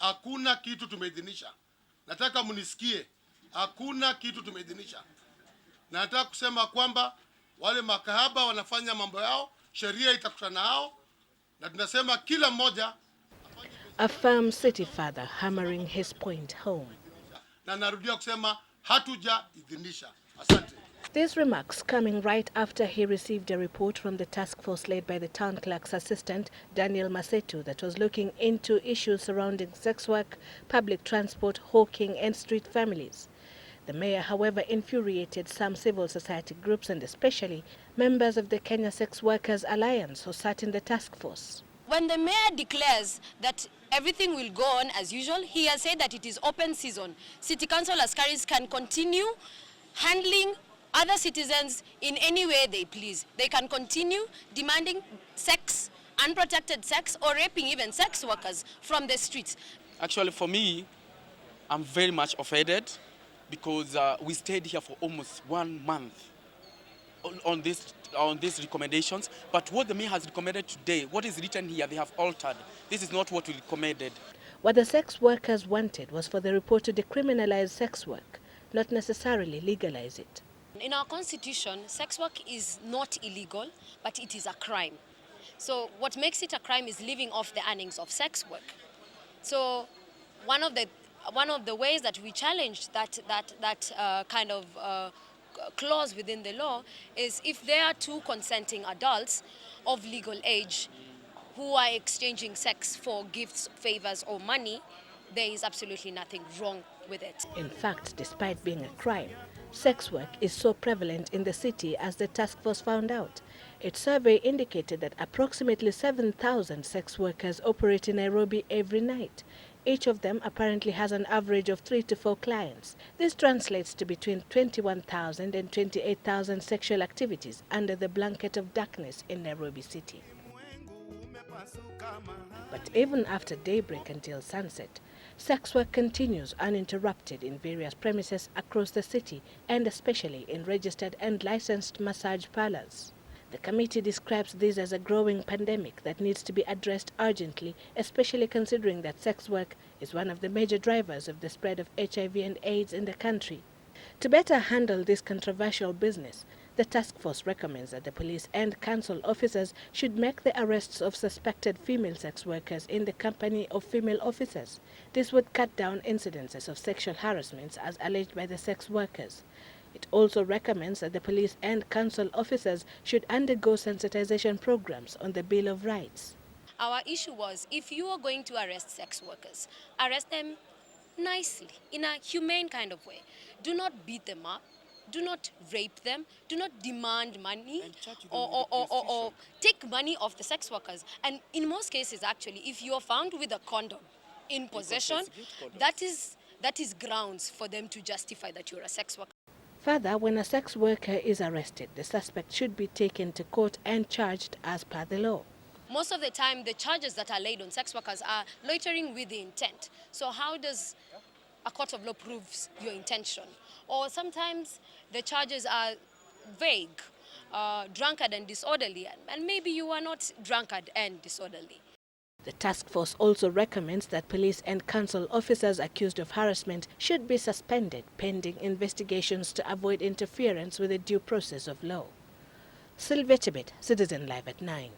hakuna kitu tumeidhinisha. Nataka mnisikie, hakuna kitu tumeidhinisha. Na nataka kusema kwamba wale makahaba wanafanya mambo yao, sheria itakutana nao, na tunasema kila mmoja. A firm city father hammering his point home. Na narudia kusema hatujaidhinisha. Asante. These remarks coming right after he received a report from the task force led by the town clerk's assistant, Daniel Masetu, that was looking into issues surrounding sex work, public transport, hawking and street families. The mayor, however, infuriated some civil society groups and especially members of the Kenya Sex Workers Alliance who sat in the task force. When the mayor declares that everything will go on as usual, he has said that it is open season. City council askaris can continue handling other citizens in any way they please. They can continue demanding sex, unprotected sex, or raping even sex workers from the streets. Actually, for me, I'm very much offended because we stayed here for almost 1 month on these recommendations. But what the mayor has recommended today, what is written here, they have altered. This is not what we recommended. What the sex workers wanted was for the report to decriminalize sex work, not necessarily legalize it. In our constitution, sex work is not illegal, but it is a crime. So what makes it a crime is living off the earnings of sex work. So one of the ways that we challenge that kind of clause within the law is if there are two consenting adults of legal age who are exchanging sex for gifts, favors, or money, there is absolutely nothing wrong with it. In fact, despite being a crime, sex work is so prevalent in the city, as the task force found out. Its survey indicated that approximately 7,000 sex workers operate in Nairobi every night. Each of them apparently has an average of 3 to 4 clients. This translates to between 21,000 and 28,000 sexual activities under the blanket of darkness in Nairobi City. But even after daybreak until sunset, sex work continues uninterrupted in various premises across the city, and especially in registered and licensed massage parlors. The committee describes this as a growing pandemic that needs to be addressed urgently, especially considering that sex work is one of the major drivers of the spread of HIV and AIDS in the country. To better handle this controversial business, the task force recommends that the police and council officers should make the arrests of suspected female sex workers in the company of female officers. This would cut down incidences of sexual harassments as alleged by the sex workers. It also recommends that the police and council officers should undergo sensitization programs on the Bill of Rights. Our issue was, if you are going to arrest sex workers, arrest them nicely, in a humane kind of way. Do not beat them up. Do not rape them. Do not demand money or take money off the sex workers. And in most cases, actually, if you are found with a condom in possession, that is grounds for them to justify that you're a sex worker. Further, when a sex worker is arrested, the suspect should be taken to court and charged as per the law. Most of the time, the charges that are laid on sex workers are loitering with the intent. So how does a court of law prove your intention? Or sometimes the charges are vague, drunkard and disorderly, and maybe you are not drunkard and disorderly. The task force also recommends that police and council officers accused of harassment should be suspended pending investigations to avoid interference with the due process of law. Sylvia Chibet, Citizen Live at 9.